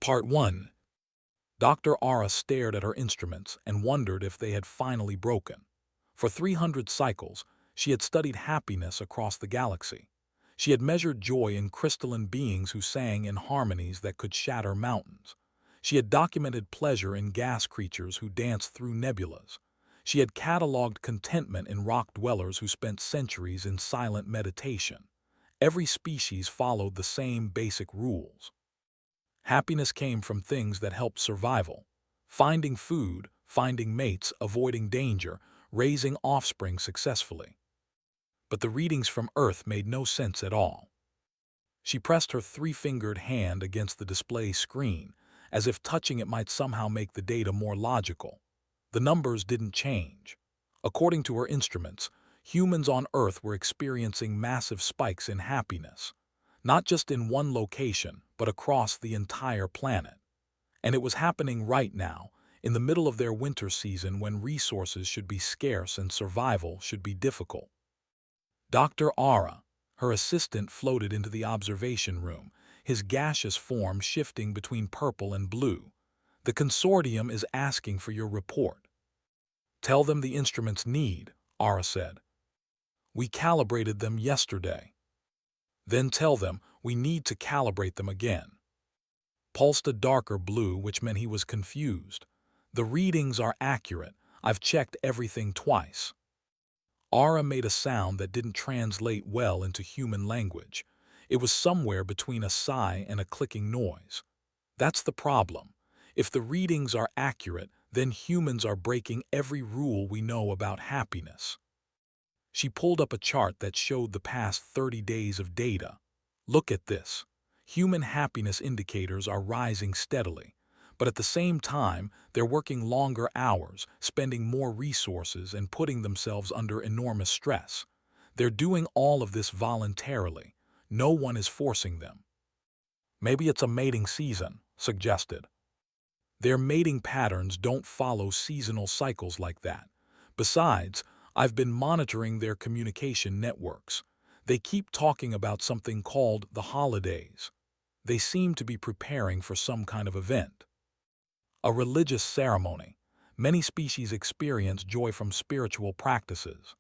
Part 1. Dr. Ara stared at her instruments and wondered if they had finally broken. For 300 cycles, she had studied happiness across the galaxy. She had measured joy in crystalline beings who sang in harmonies that could shatter mountains. She had documented pleasure in gas creatures who danced through nebulas. She had cataloged contentment in rock dwellers who spent centuries in silent meditation. Every species followed the same basic rules. Happiness came from things that helped survival: finding food, finding mates, avoiding danger, raising offspring successfully. But the readings from Earth made no sense at all. She pressed her three-fingered hand against the display screen, as if touching it might somehow make the data more logical. The numbers didn't change. According to her instruments, humans on Earth were experiencing massive spikes in happiness, not just in one location, but across the entire planet. And it was happening right now, in the middle of their winter season when resources should be scarce and survival should be difficult. Dr. Ara, her assistant, floated into the observation room, his gaseous form shifting between purple and blue. "The consortium is asking for your report." "Tell them the instruments need," Ara said. "We calibrated them yesterday." "Then tell them we need to calibrate them again." Pulsed a darker blue, which meant he was confused. "The readings are accurate. I've checked everything twice." Ara made a sound that didn't translate well into human language. It was somewhere between a sigh and a clicking noise. That's the problem. If the readings are accurate, then humans are breaking every rule we know about happiness. She pulled up a chart that showed the past 30 days of data. "Look at this. Human happiness indicators are rising steadily, but at the same time, they're working longer hours, spending more resources, and putting themselves under enormous stress. They're doing all of this voluntarily. No one is forcing them." "Maybe it's a mating season," suggested. "Their mating patterns don't follow seasonal cycles like that. Besides, I've been monitoring their communication networks. They keep talking about something called the holidays. They seem to be preparing for some kind of event. A religious ceremony. Many species experience joy from spiritual practices."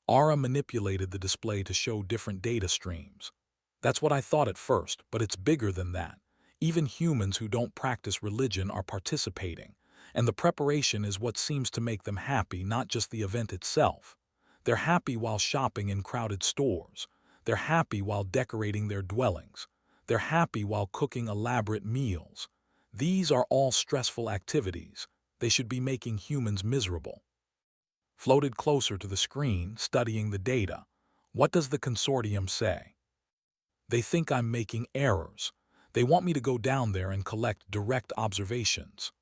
Ara manipulated the display to show different data streams. "That's what I thought at first, but it's bigger than that. Even humans who don't practice religion are participating, and the preparation is what seems to make them happy, not just the event itself. They're happy while shopping in crowded stores. They're happy while decorating their dwellings. They're happy while cooking elaborate meals. These are all stressful activities. They should be making humans miserable." Floated closer to the screen, studying the data. "What does the consortium say?" "They think I'm making errors. They want me to go down there and collect direct observations."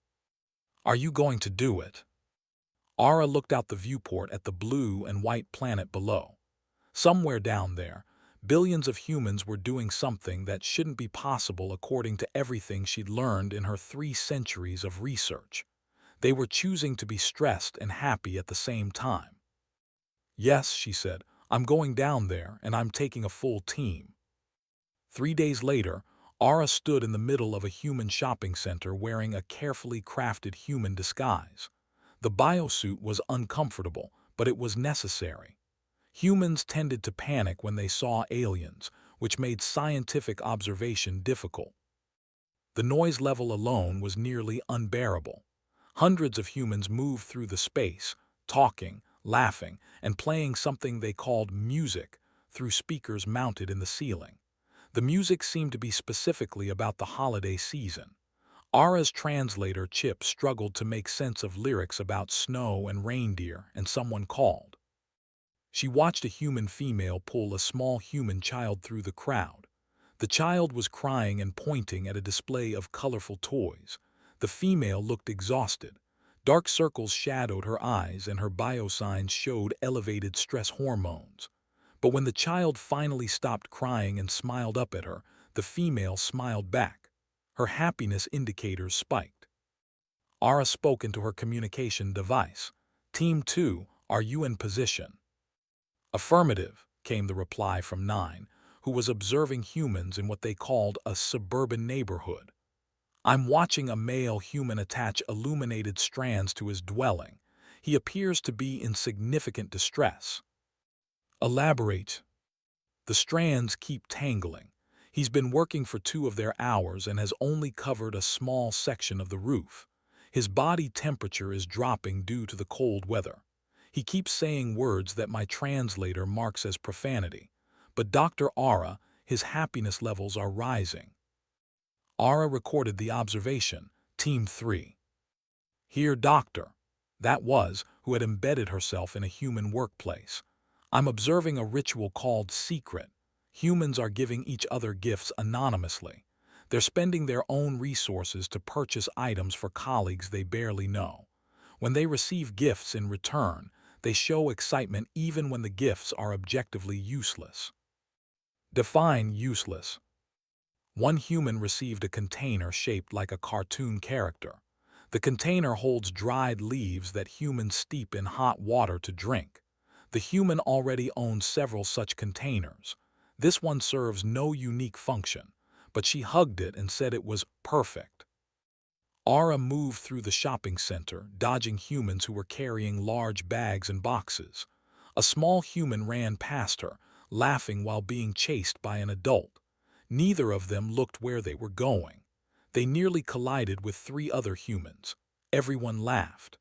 "Are you going to do it?" Ara looked out the viewport at the blue and white planet below. Somewhere down there, billions of humans were doing something that shouldn't be possible according to everything she'd learned in her 3 centuries of research. They were choosing to be stressed and happy at the same time. "Yes," she said, "I'm going down there, and I'm taking a full team." 3 days later, Ara stood in the middle of a human shopping center wearing a carefully crafted human disguise. The biosuit was uncomfortable, but it was necessary. Humans tended to panic when they saw aliens, which made scientific observation difficult. The noise level alone was nearly unbearable. Hundreds of humans moved through the space, talking, laughing, and playing something they called music through speakers mounted in the ceiling. The music seemed to be specifically about the holiday season. Ara's translator Chip struggled to make sense of lyrics about snow and reindeer, and someone called. She watched a human female pull a small human child through the crowd. The child was crying and pointing at a display of colorful toys. The female looked exhausted. Dark circles shadowed her eyes, and her biosigns showed elevated stress hormones. But when the child finally stopped crying and smiled up at her, the female smiled back. Her happiness indicators spiked. Ara spoke into her communication device. "Team 2, are you in position?" "Affirmative," came the reply from 9, who was observing humans in what they called a suburban neighborhood. I'm watching a male human attach illuminated strands to his dwelling. He appears to be in significant distress. Elaborate. The strands keep tangling. He's been working for 2 of their hours and has only covered a small section of the roof. His body temperature is dropping due to the cold weather. He keeps saying words that my translator marks as profanity. But Dr. Ara, his happiness levels are rising. Ara recorded the observation, Team 3. Here, Doctor. That was, who had embedded herself in a human workplace. I'm observing a ritual called Secret. Humans are giving each other gifts anonymously. They're spending their own resources to purchase items for colleagues they barely know. When they receive gifts in return, they show excitement even when the gifts are objectively useless. Define useless. One human received a container shaped like a cartoon character. The container holds dried leaves that humans steep in hot water to drink. The human already owns several such containers. This one serves no unique function, but she hugged it and said it was perfect. Ara moved through the shopping center, dodging humans who were carrying large bags and boxes. A small human ran past her, laughing while being chased by an adult. Neither of them looked where they were going. They nearly collided with 3 other humans. Everyone laughed.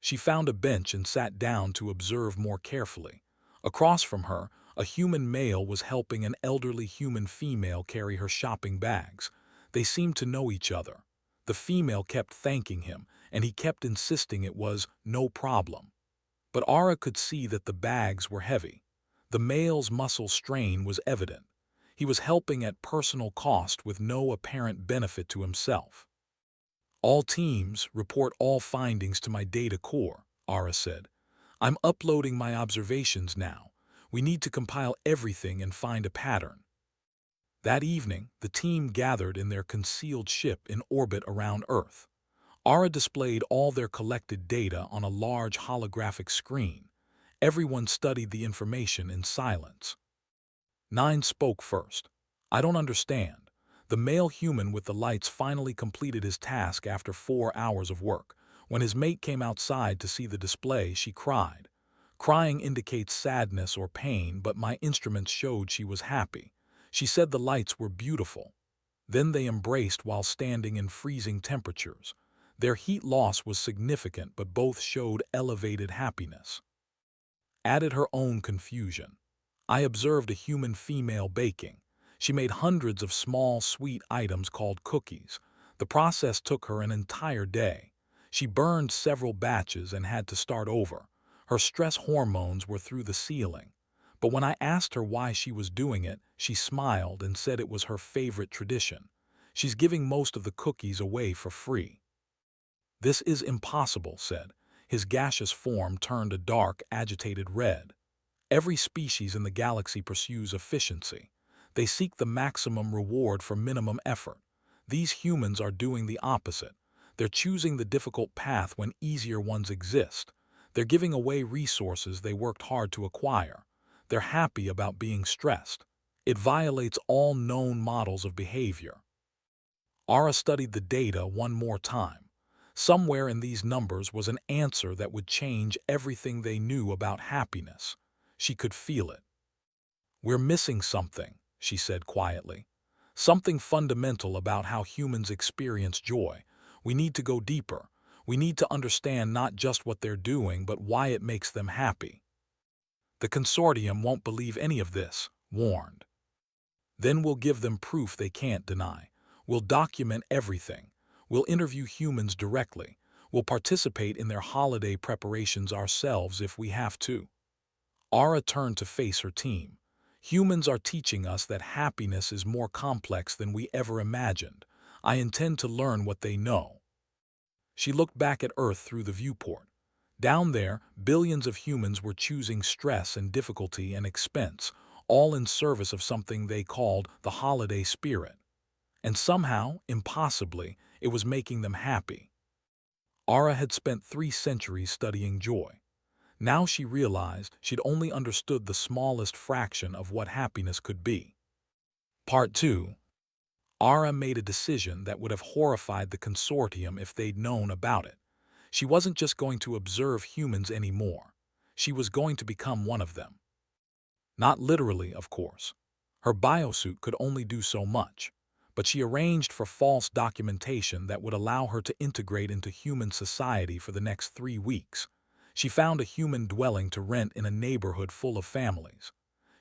She found a bench and sat down to observe more carefully. Across from her, a human male was helping an elderly human female carry her shopping bags. They seemed to know each other. The female kept thanking him, and he kept insisting it was no problem. But Ara could see that the bags were heavy. The male's muscle strain was evident. He was helping at personal cost with no apparent benefit to himself. All teams report all findings to my data core, Ara said. I'm uploading my observations now. We need to compile everything and find a pattern. That evening, the team gathered in their concealed ship in orbit around Earth. Ara displayed all their collected data on a large holographic screen. Everyone studied the information in silence. 9 spoke first. I don't understand. The male human with the lights finally completed his task after 4 hours of work. When his mate came outside to see the display, she cried. Crying indicates sadness or pain, but my instruments showed she was happy. She said the lights were beautiful. Then they embraced while standing in freezing temperatures. Their heat loss was significant, but both showed elevated happiness. Added her own confusion. I observed a human female baking. She made hundreds of small, sweet items called cookies. The process took her an entire day. She burned several batches and had to start over. Her stress hormones were through the ceiling. But when I asked her why she was doing it, she smiled and said it was her favorite tradition. She's giving most of the cookies away for free. This is impossible, said. His gaseous form turned a dark, agitated red. Every species in the galaxy pursues efficiency. They seek the maximum reward for minimum effort. These humans are doing the opposite. They're choosing the difficult path when easier ones exist. They're giving away resources they worked hard to acquire. They're happy about being stressed. It violates all known models of behavior. Ara studied the data one more time. Somewhere in these numbers was an answer that would change everything they knew about happiness. She could feel it. We're missing something, she said quietly. Something fundamental about how humans experience joy. We need to go deeper. We need to understand not just what they're doing, but why it makes them happy. The consortium won't believe any of this, warned. Then we'll give them proof they can't deny. We'll document everything. We'll interview humans directly. We'll participate in their holiday preparations ourselves if we have to. Ara turned to face her team. Humans are teaching us that happiness is more complex than we ever imagined. I intend to learn what they know. She looked back at Earth through the viewport. Down there, billions of humans were choosing stress and difficulty and expense, all in service of something they called the holiday spirit. And somehow, impossibly, it was making them happy. Ara had spent 3 centuries studying joy. Now she realized she'd only understood the smallest fraction of what happiness could be. Part 2. Ara made a decision that would have horrified the consortium if they'd known about it. She wasn't just going to observe humans anymore. She was going to become one of them. Not literally, of course. Her biosuit could only do so much, but she arranged for false documentation that would allow her to integrate into human society for the next 3 weeks. She found a human dwelling to rent in a neighborhood full of families.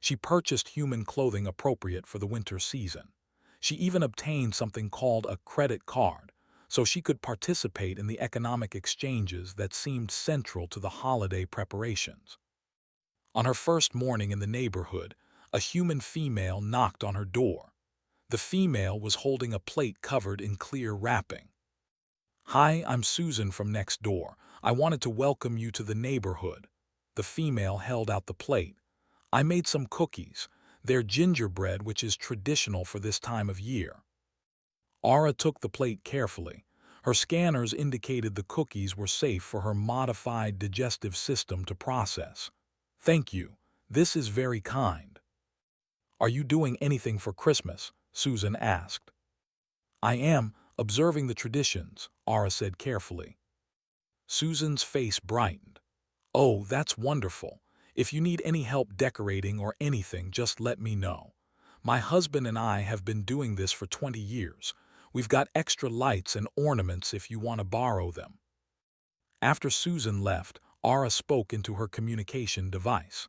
She purchased human clothing appropriate for the winter season. She even obtained something called a credit card, so she could participate in the economic exchanges that seemed central to the holiday preparations. On her first morning in the neighborhood, a human female knocked on her door. The female was holding a plate covered in clear wrapping. "Hi, I'm Susan from next door. I wanted to welcome you to the neighborhood." The female held out the plate. "I made some cookies. They're gingerbread, which is traditional for this time of year." Ara took the plate carefully. Her scanners indicated the cookies were safe for her modified digestive system to process. "Thank you. This is very kind." "Are you doing anything for Christmas?" Susan asked. "I am, observing the traditions," Ara said carefully. Susan's face brightened. "Oh, that's wonderful. If you need any help decorating or anything, just let me know. My husband and I have been doing this for 20 years. We've got extra lights and ornaments if you want to borrow them." After Susan left, Ara spoke into her communication device.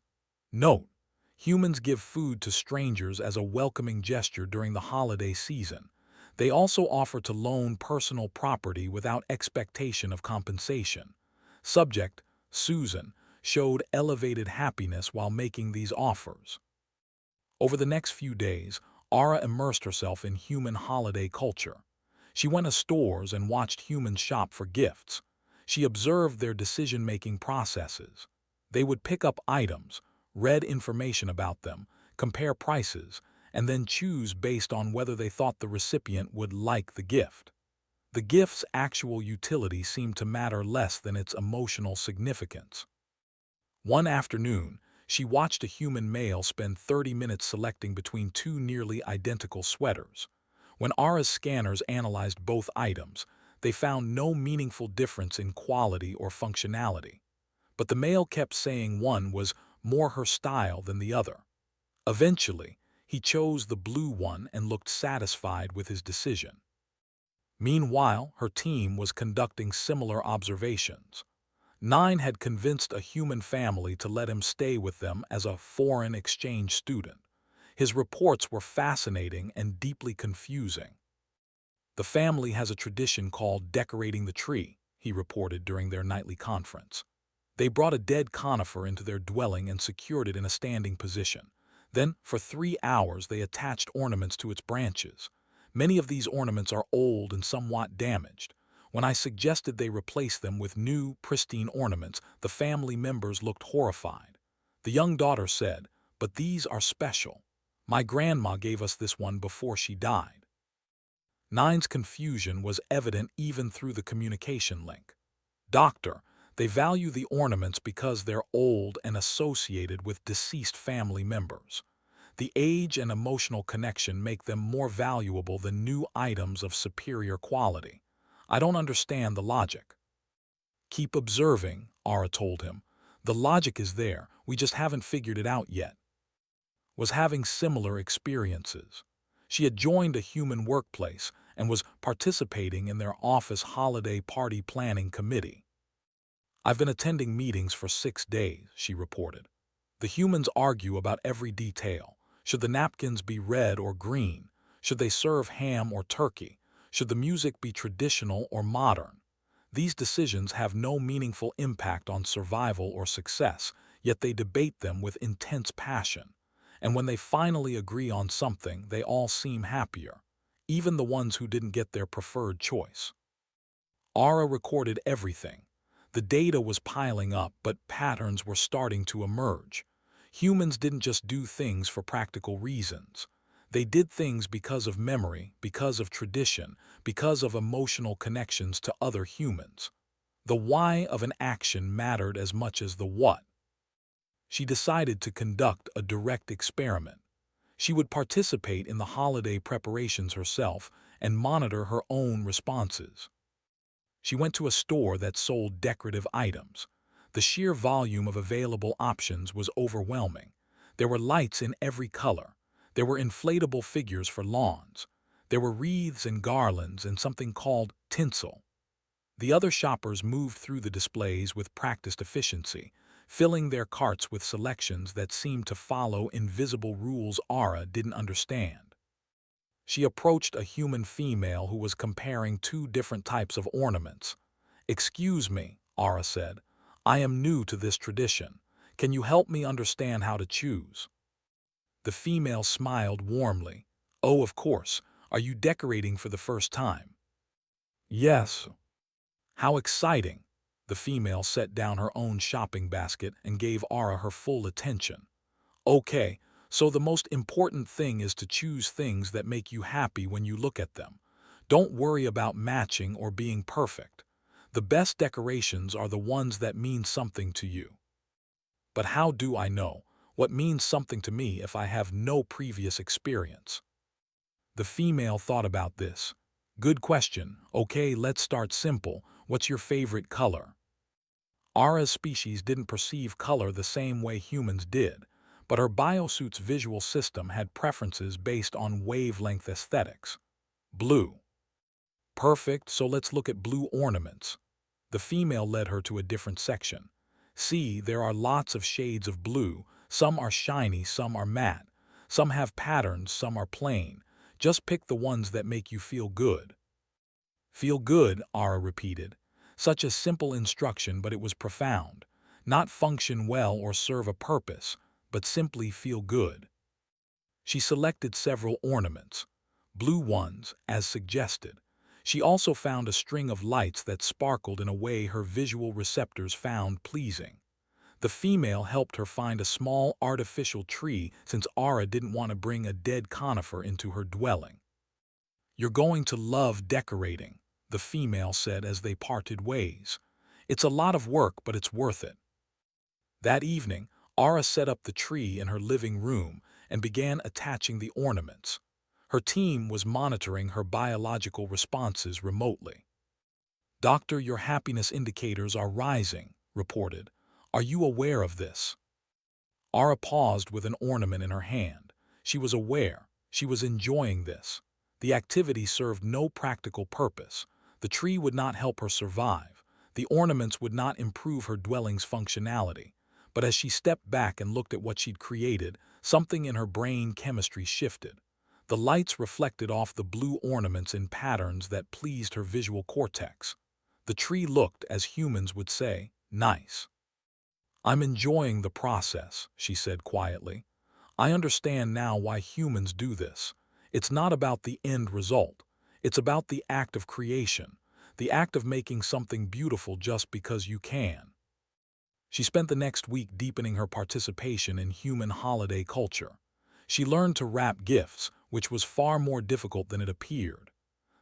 "Note: humans give food to strangers as a welcoming gesture during the holiday season. They also offer to loan personal property without expectation of compensation. Subject: Susan showed elevated happiness while making these offers." Over the next few days, Ara immersed herself in human holiday culture. She went to stores and watched humans shop for gifts. She observed their decision-making processes. They would pick up items, read information about them, compare prices, and then choose based on whether they thought the recipient would like the gift. The gift's actual utility seemed to matter less than its emotional significance. One afternoon, she watched a human male spend 30 minutes selecting between two nearly identical sweaters. When Ara's scanners analyzed both items, they found no meaningful difference in quality or functionality. But the male kept saying one was more her style than the other. Eventually, he chose the blue one and looked satisfied with his decision. Meanwhile, her team was conducting similar observations. 9 had convinced a human family to let him stay with them as a foreign exchange student. His reports were fascinating and deeply confusing. "The family has a tradition called decorating the tree," he reported during their nightly conference. "They brought a dead conifer into their dwelling and secured it in a standing position. Then, for 3 hours, they attached ornaments to its branches. Many of these ornaments are old and somewhat damaged. When I suggested they replace them with new, pristine ornaments, the family members looked horrified. The young daughter said, 'But these are special. My grandma gave us this one before she died.'" Nine's confusion was evident even through the communication link. "Doctor, they value the ornaments because they're old and associated with deceased family members. The age and emotional connection make them more valuable than new items of superior quality. I don't understand the logic." "Keep observing," Ara told him. "The logic is there, we just haven't figured it out yet." Was having similar experiences. She had joined a human workplace and was participating in their office holiday party planning committee. "I've been attending meetings for 6 days," she reported. "The humans argue about every detail. Should the napkins be red or green? Should they serve ham or turkey? Should the music be traditional or modern? These decisions have no meaningful impact on survival or success, yet they debate them with intense passion. And when they finally agree on something, they all seem happier, even the ones who didn't get their preferred choice." Ara recorded everything. The data was piling up, but patterns were starting to emerge. Humans didn't just do things for practical reasons. They did things because of memory, because of tradition, because of emotional connections to other humans. The why of an action mattered as much as the what. She decided to conduct a direct experiment. She would participate in the holiday preparations herself and monitor her own responses. She went to a store that sold decorative items. The sheer volume of available options was overwhelming. There were lights in every color. There were inflatable figures for lawns. There were wreaths and garlands and something called tinsel. The other shoppers moved through the displays with practiced efficiency, filling their carts with selections that seemed to follow invisible rules Aura didn't understand. She approached a human female who was comparing two different types of ornaments. "Excuse me," Aura said. "I am new to this tradition. Can you help me understand how to choose?" The female smiled warmly. "Oh, of course. Are you decorating for the first time?" "Yes." "How exciting!" The female set down her own shopping basket and gave Aura her full attention. "Okay, so the most important thing is to choose things that make you happy when you look at them. Don't worry about matching or being perfect. The best decorations are the ones that mean something to you." "But how do I know what means something to me if I have no previous experience?" The female thought about this. "Good question. Okay, let's start simple. What's your favorite color?" Aura's species didn't perceive color the same way humans did, but her biosuit's visual system had preferences based on wavelength aesthetics. "Blue." "Perfect, so let's look at blue ornaments." The female led her to a different section. "See, there are lots of shades of blue. Some are shiny, some are matte. Some have patterns, some are plain. Just pick the ones that make you feel good." "Feel good," Aura repeated. Such a simple instruction, but it was profound. Not function well or serve a purpose, but simply feel good. She selected several ornaments, blue ones, as suggested. She also found a string of lights that sparkled in a way her visual receptors found pleasing. The female helped her find a small artificial tree since Aura didn't want to bring a dead conifer into her dwelling. "You're going to love decorating," the female said as they parted ways. "It's a lot of work, but it's worth it." That evening, Aura set up the tree in her living room and began attaching the ornaments. Her team was monitoring her biological responses remotely. "Doctor, your happiness indicators are rising," reported. "Are you aware of this?" Aura paused with an ornament in her hand. She was aware. She was enjoying this. The activity served no practical purpose. The tree would not help her survive. The ornaments would not improve her dwelling's functionality. But as she stepped back and looked at what she'd created, something in her brain chemistry shifted. The lights reflected off the blue ornaments in patterns that pleased her visual cortex. The tree looked, as humans would say, nice. "I'm enjoying the process," she said quietly. "I understand now why humans do this. It's not about the end result. It's about the act of creation, the act of making something beautiful just because you can." She spent the next week deepening her participation in human holiday culture. She learned to wrap gifts, which was far more difficult than it appeared.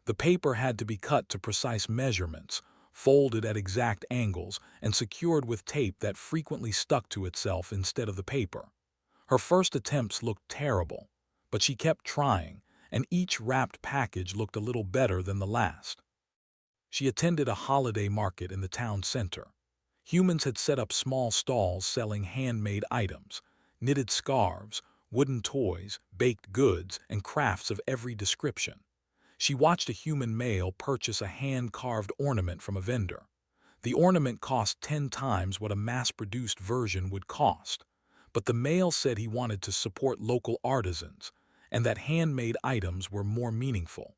The paper had to be cut to precise measurements, folded at exact angles, and secured with tape that frequently stuck to itself instead of the paper. Her first attempts looked terrible, but she kept trying, and each wrapped package looked a little better than the last. She attended a holiday market in the town center. Humans had set up small stalls selling handmade items, knitted scarves, wooden toys, baked goods, and crafts of every description. She watched a human male purchase a hand-carved ornament from a vendor. The ornament cost 10 times what a mass-produced version would cost, but the male said he wanted to support local artisans, and that handmade items were more meaningful.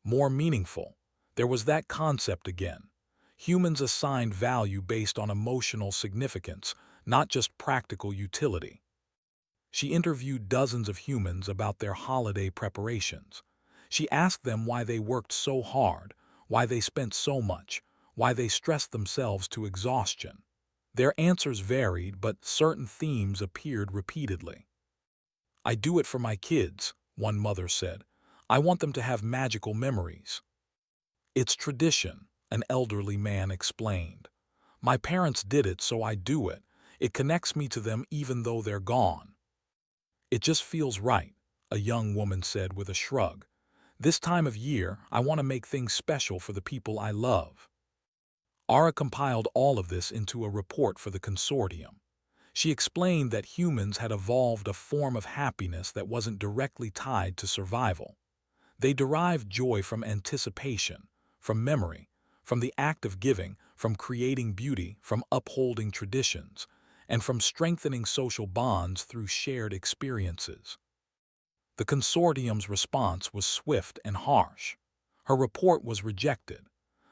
More meaningful. There was that concept again. Humans assigned value based on emotional significance, not just practical utility. She interviewed dozens of humans about their holiday preparations. She asked them why they worked so hard, why they spent so much, why they stressed themselves to exhaustion. Their answers varied, but certain themes appeared repeatedly. "I do it for my kids," one mother said. "I want them to have magical memories." "It's tradition," an elderly man explained. "My parents did it, so I do it. It connects me to them even though they're gone." It just feels right, a young woman said with a shrug. This time of year, I want to make things special for the people I love. Ara compiled all of this into a report for the consortium. She explained that humans had evolved a form of happiness that wasn't directly tied to survival. They derived joy from anticipation, from memory, from the act of giving, from creating beauty, from upholding traditions, and from strengthening social bonds through shared experiences. The consortium's response was swift and harsh. Her report was rejected.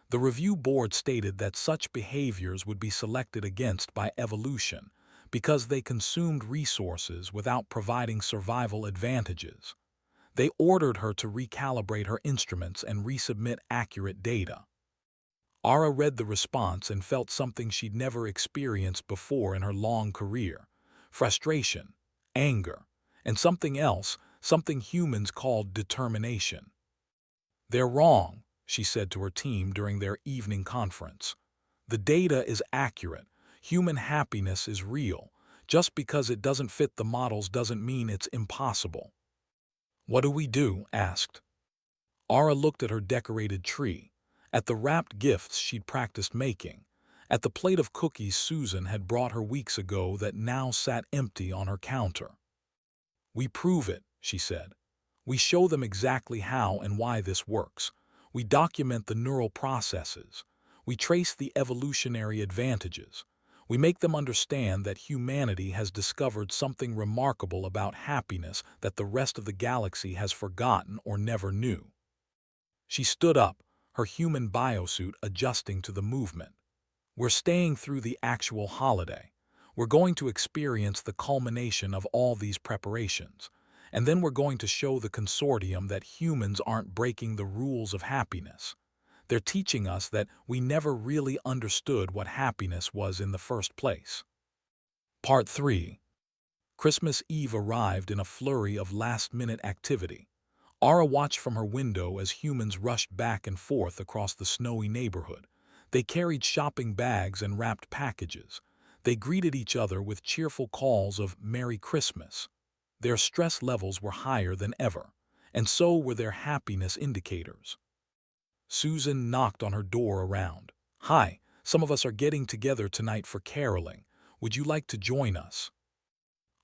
The review board stated that such behaviors would be selected against by evolution because they consumed resources without providing survival advantages. They ordered her to recalibrate her instruments and resubmit accurate data. Ara read the response and felt something she'd never experienced before in her long career: frustration, anger, and something else, something humans called determination. They're wrong, she said to her team during their evening conference. The data is accurate. Human happiness is real. Just because it doesn't fit the models doesn't mean it's impossible. What do we do? Asked. Ara looked at her decorated tree, at the wrapped gifts she'd practiced making, at the plate of cookies Susan had brought her weeks ago that now sat empty on her counter. We prove it, she said. We show them exactly how and why this works. We document the neural processes. We trace the evolutionary advantages. We make them understand that humanity has discovered something remarkable about happiness that the rest of the galaxy has forgotten or never knew. She stood up, her human biosuit adjusting to the movement. We're staying through the actual holiday. We're going to experience the culmination of all these preparations. And then we're going to show the consortium that humans aren't breaking the rules of happiness. They're teaching us that we never really understood what happiness was in the first place. Part 3. Christmas Eve arrived in a flurry of last-minute activity. Ara watched from her window as humans rushed back and forth across the snowy neighborhood. They carried shopping bags and wrapped packages. They greeted each other with cheerful calls of Merry Christmas. Their stress levels were higher than ever, and so were their happiness indicators. Susan knocked on her door around. Hi, some of us are getting together tonight for caroling. Would you like to join us?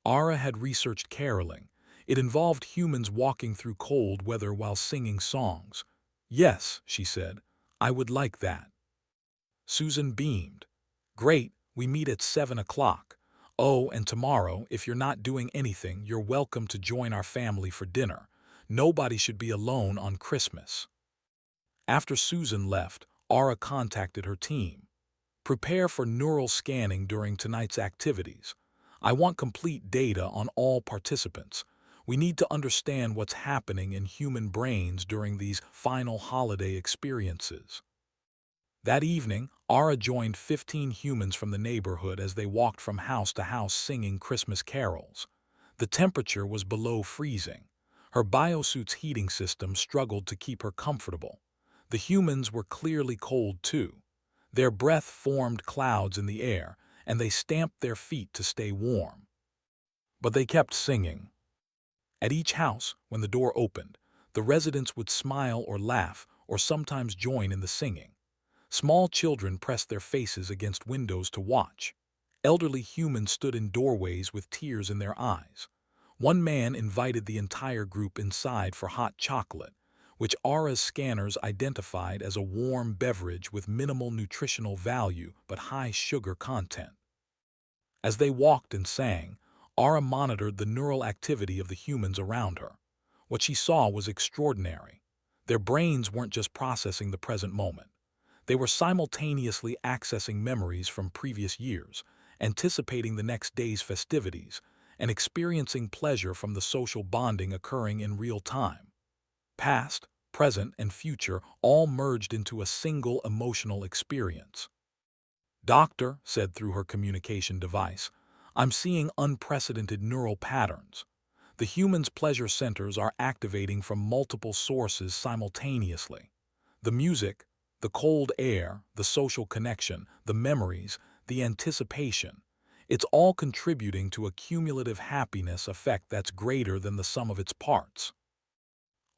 Ara had researched caroling. It involved humans walking through cold weather while singing songs. Yes, she said, I would like that. Susan beamed. Great, we meet at 7 o'clock. Oh, and tomorrow, if you're not doing anything, you're welcome to join our family for dinner. Nobody should be alone on Christmas. After Susan left, Ara contacted her team. Prepare for neural scanning during tonight's activities. I want complete data on all participants. We need to understand what's happening in human brains during these final holiday experiences. That evening, Ara joined 15 humans from the neighborhood as they walked from house to house singing Christmas carols. The temperature was below freezing. Her biosuit's heating system struggled to keep her comfortable. The humans were clearly cold too. Their breath formed clouds in the air, and they stamped their feet to stay warm. But they kept singing. At each house, when the door opened, the residents would smile or laugh, or sometimes join in the singing. Small children pressed their faces against windows to watch. Elderly humans stood in doorways with tears in their eyes. One man invited the entire group inside for hot chocolate, which Ara's scanners identified as a warm beverage with minimal nutritional value but high sugar content. As they walked and sang, Ara monitored the neural activity of the humans around her. What she saw was extraordinary. Their brains weren't just processing the present moment. They were simultaneously accessing memories from previous years, anticipating the next day's festivities, and experiencing pleasure from the social bonding occurring in real time. Past, present, and future all merged into a single emotional experience. Doctor said through her communication device, I'm seeing unprecedented neural patterns. The human's pleasure centers are activating from multiple sources simultaneously. The music, the cold air, the social connection, the memories, the anticipation. It's all contributing to a cumulative happiness effect that's greater than the sum of its parts.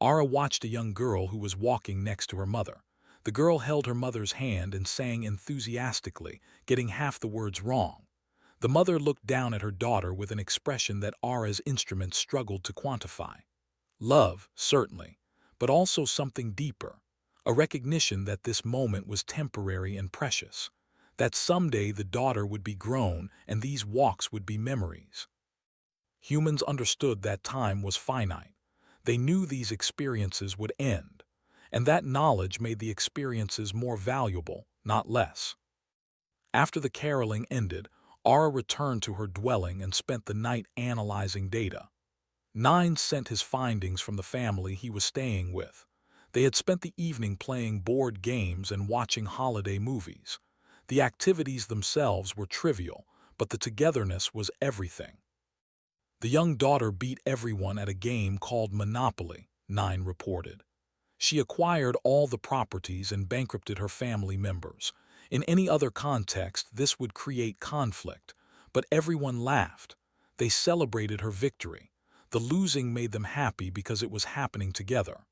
Ara watched a young girl who was walking next to her mother. The girl held her mother's hand and sang enthusiastically, getting half the words wrong. The mother looked down at her daughter with an expression that Ara's instrument struggled to quantify. Love, certainly, but also something deeper, a recognition that this moment was temporary and precious, that someday the daughter would be grown and these walks would be memories. Humans understood that time was finite. They knew these experiences would end, and that knowledge made the experiences more valuable, not less. After the caroling ended, Ara returned to her dwelling and spent the night analyzing data. Nine sent his findings from the family he was staying with. They had spent the evening playing board games and watching holiday movies. The activities themselves were trivial, but the togetherness was everything. The young daughter beat everyone at a game called Monopoly, Nine reported. She acquired all the properties and bankrupted her family members. In any other context, this would create conflict, but everyone laughed. They celebrated her victory. The losing made them happy because it was happening together.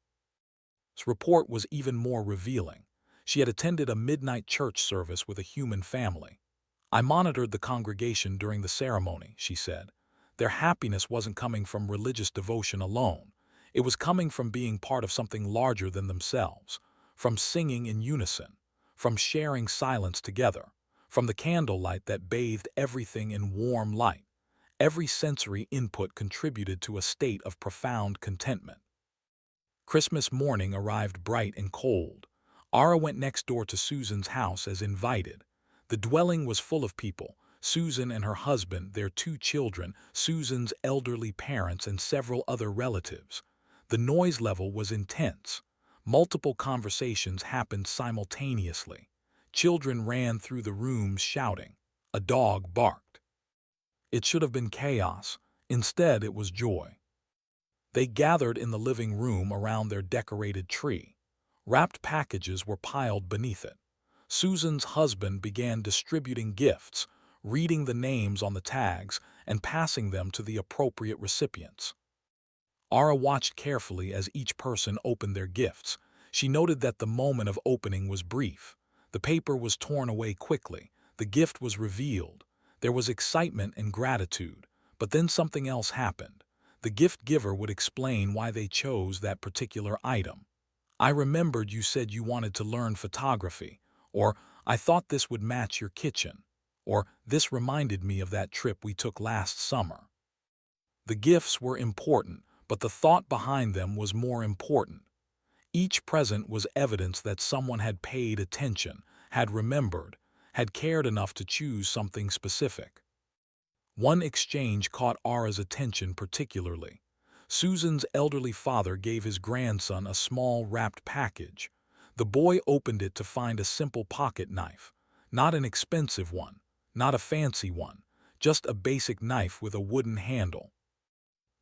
This report was even more revealing. She had attended a midnight church service with a human family. I monitored the congregation during the ceremony, she said. Their happiness wasn't coming from religious devotion alone. It was coming from being part of something larger than themselves, from singing in unison, from sharing silence together, from the candlelight that bathed everything in warm light. Every sensory input contributed to a state of profound contentment. Christmas morning arrived bright and cold. Ara went next door to Susan's house as invited. The dwelling was full of people. Susan and her husband, their two children, Susan's elderly parents, and several other relatives. The noise level was intense. Multiple conversations happened simultaneously. Children ran through the rooms shouting. A dog barked. It should have been chaos. Instead, it was joy. They gathered in the living room around their decorated tree. Wrapped packages were piled beneath it. Susan's husband began distributing gifts, reading the names on the tags and passing them to the appropriate recipients. Ara watched carefully as each person opened their gifts. She noted that the moment of opening was brief. The paper was torn away quickly. The gift was revealed. There was excitement and gratitude, but then something else happened. The gift giver would explain why they chose that particular item. I remembered you said you wanted to learn photography, or I thought this would match your kitchen, or this reminded me of that trip we took last summer. The gifts were important, but the thought behind them was more important. Each present was evidence that someone had paid attention, had remembered, had cared enough to choose something specific. One exchange caught Ara's attention particularly. Susan's elderly father gave his grandson a small wrapped package. The boy opened it to find a simple pocket knife. Not an expensive one, not a fancy one, just a basic knife with a wooden handle.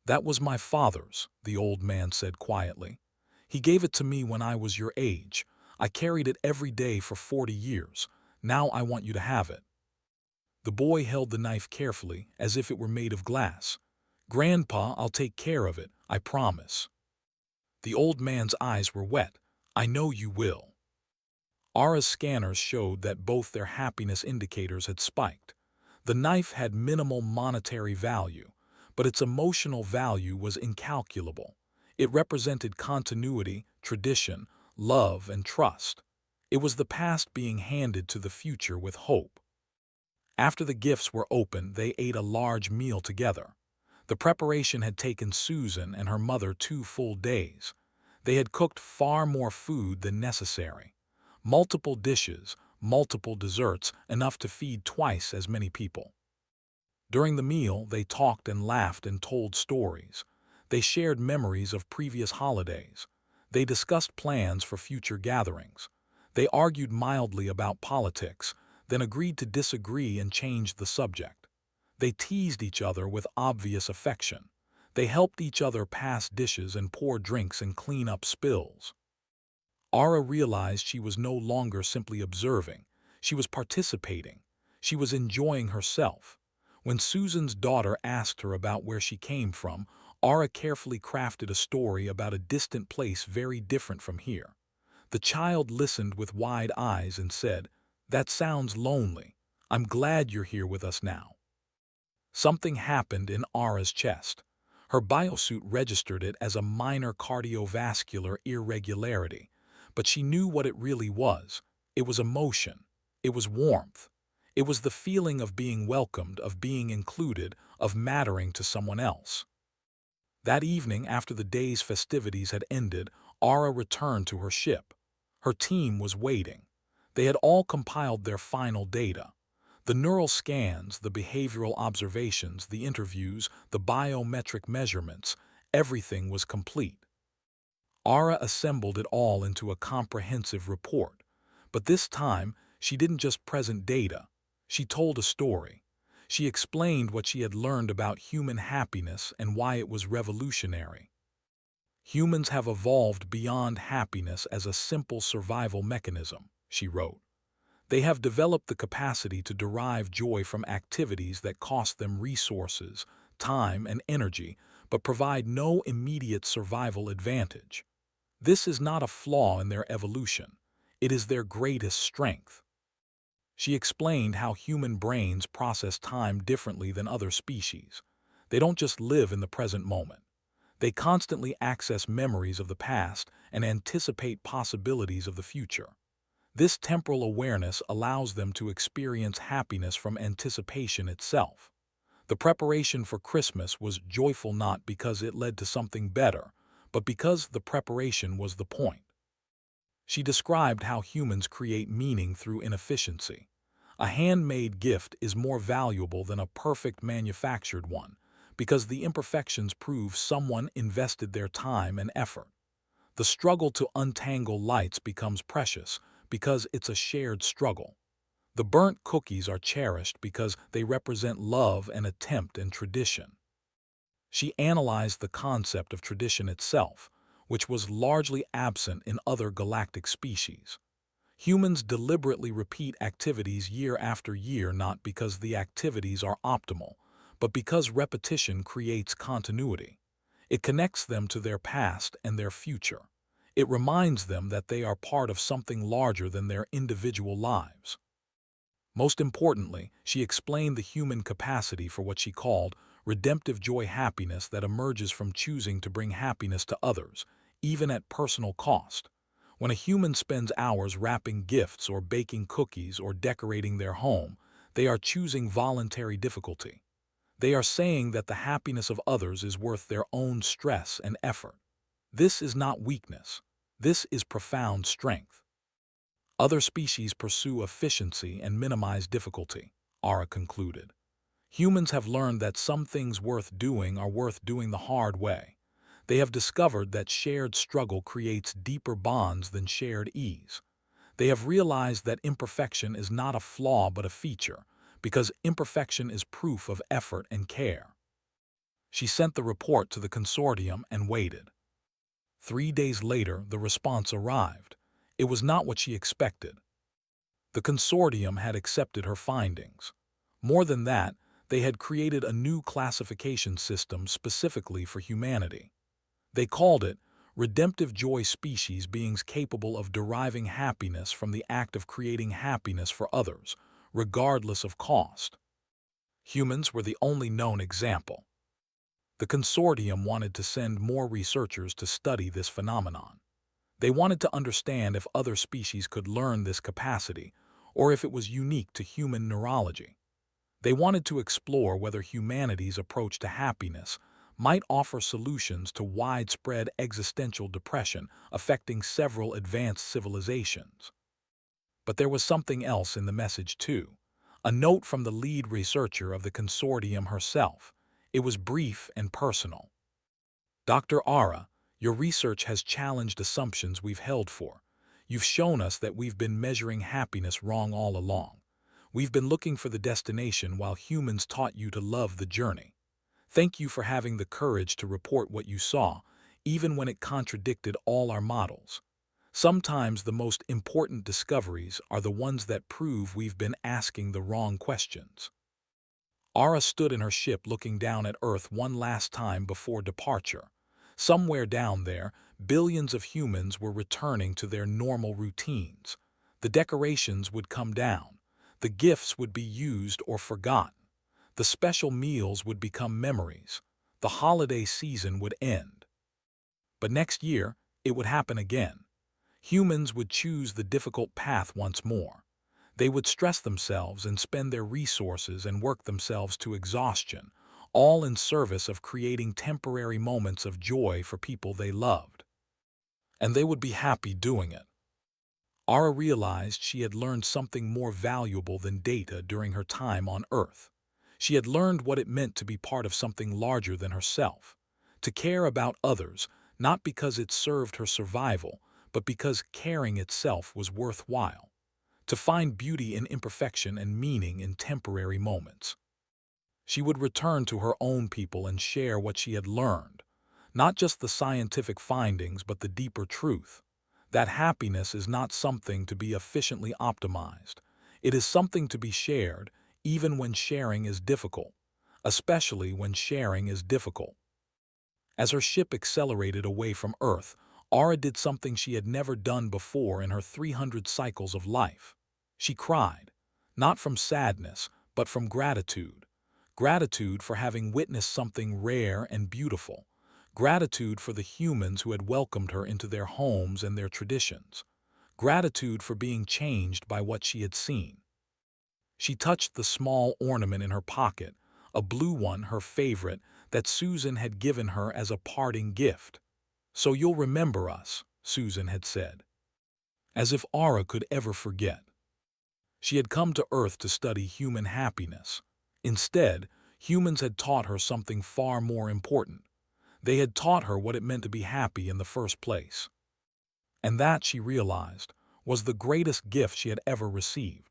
That was my father's, the old man said quietly. He gave it to me when I was your age. I carried it every day for 40 years. Now I want you to have it. The boy held the knife carefully, as if it were made of glass. Grandpa, I'll take care of it, I promise. The old man's eyes were wet. I know you will. Ara's scanners showed that both their happiness indicators had spiked. The knife had minimal monetary value, but its emotional value was incalculable. It represented continuity, tradition, love, and trust. It was the past being handed to the future with hope. After the gifts were opened, they ate a large meal together. The preparation had taken Susan and her mother 2 full days. They had cooked far more food than necessary. Multiple dishes, multiple desserts, enough to feed twice as many people. During the meal, they talked and laughed and told stories. They shared memories of previous holidays. They discussed plans for future gatherings. They argued mildly about politics, then agreed to disagree and changed the subject. They teased each other with obvious affection. They helped each other pass dishes and pour drinks and clean up spills. Ara realized she was no longer simply observing. She was participating. She was enjoying herself. When Susan's daughter asked her about where she came from, Aura carefully crafted a story about a distant place very different from here. The child listened with wide eyes and said, "That sounds lonely. I'm glad you're here with us now." Something happened in Aura's chest. Her biosuit registered it as a minor cardiovascular irregularity, but she knew what it really was. It was emotion. It was warmth. It was the feeling of being welcomed, of being included, of mattering to someone else. That evening, after the day's festivities had ended, Aura returned to her ship. Her team was waiting. They had all compiled their final data. The neural scans, the behavioral observations, the interviews, the biometric measurements, everything was complete. Aura assembled it all into a comprehensive report. But this time, she didn't just present data. She told a story. She explained what she had learned about human happiness and why it was revolutionary. Humans have evolved beyond happiness as a simple survival mechanism, she wrote. They have developed the capacity to derive joy from activities that cost them resources, time, and energy, but provide no immediate survival advantage. This is not a flaw in their evolution. It is their greatest strength. She explained how human brains process time differently than other species. They don't just live in the present moment. They constantly access memories of the past and anticipate possibilities of the future. This temporal awareness allows them to experience happiness from anticipation itself. The preparation for Christmas was joyful not because it led to something better, but because the preparation was the point. She described how humans create meaning through inefficiency. A handmade gift is more valuable than a perfect manufactured one, because the imperfections prove someone invested their time and effort. The struggle to untangle lights becomes precious because it's a shared struggle. The burnt cookies are cherished because they represent love and attempt and tradition. She analyzed the concept of tradition itself, which was largely absent in other galactic species. Humans deliberately repeat activities year after year not because the activities are optimal, but because repetition creates continuity. It connects them to their past and their future. It reminds them that they are part of something larger than their individual lives. Most importantly, she explained the human capacity for what she called redemptive joy happiness that emerges from choosing to bring happiness to others, even at personal cost. When a human spends hours wrapping gifts or baking cookies or decorating their home, they are choosing voluntary difficulty. They are saying that the happiness of others is worth their own stress and effort. This is not weakness. This is profound strength. Other species pursue efficiency and minimize difficulty, Ara concluded. Humans have learned that some things worth doing are worth doing the hard way. They have discovered that shared struggle creates deeper bonds than shared ease. They have realized that imperfection is not a flaw but a feature, because imperfection is proof of effort and care. She sent the report to the consortium and waited. 3 days later, the response arrived. It was not what she expected. The consortium had accepted her findings. More than that, they had created a new classification system specifically for humanity. They called it redemptive joy species beings capable of deriving happiness from the act of creating happiness for others, regardless of cost. Humans were the only known example. The consortium wanted to send more researchers to study this phenomenon. They wanted to understand if other species could learn this capacity, or if it was unique to human neurology. They wanted to explore whether humanity's approach to happiness might offer solutions to widespread existential depression affecting several advanced civilizations. But there was something else in the message too. A note from the lead researcher of the consortium herself. It was brief and personal. Dr. Ara, your research has challenged assumptions we've held for. You've shown us that we've been measuring happiness wrong all along. We've been looking for the destination while humans taught you to love the journey. Thank you for having the courage to report what you saw, even when it contradicted all our models. Sometimes the most important discoveries are the ones that prove we've been asking the wrong questions. Ara stood in her ship looking down at Earth one last time before departure. Somewhere down there, billions of humans were returning to their normal routines. The decorations would come down. The gifts would be used or forgotten. The special meals would become memories. The holiday season would end. But next year, it would happen again. Humans would choose the difficult path once more. They would stress themselves and spend their resources and work themselves to exhaustion, all in service of creating temporary moments of joy for people they loved. And they would be happy doing it. Ara realized she had learned something more valuable than data during her time on Earth. She had learned what it meant to be part of something larger than herself, to care about others, not because it served her survival, but because caring itself was worthwhile, to find beauty in imperfection and meaning in temporary moments. She would return to her own people and share what she had learned, not just the scientific findings but the deeper truth, that happiness is not something to be efficiently optimized. It is something to be shared, even when sharing is difficult, especially when sharing is difficult. As her ship accelerated away from Earth, Ara did something she had never done before in her 300 cycles of life. She cried, not from sadness, but from gratitude. Gratitude for having witnessed something rare and beautiful. Gratitude for the humans who had welcomed her into their homes and their traditions. Gratitude for being changed by what she had seen. She touched the small ornament in her pocket, a blue one, her favorite, that Susan had given her as a parting gift. "So you'll remember us," Susan had said. As if Ara could ever forget. She had come to Earth to study human happiness. Instead, humans had taught her something far more important. They had taught her what it meant to be happy in the first place. And that, she realized, was the greatest gift she had ever received.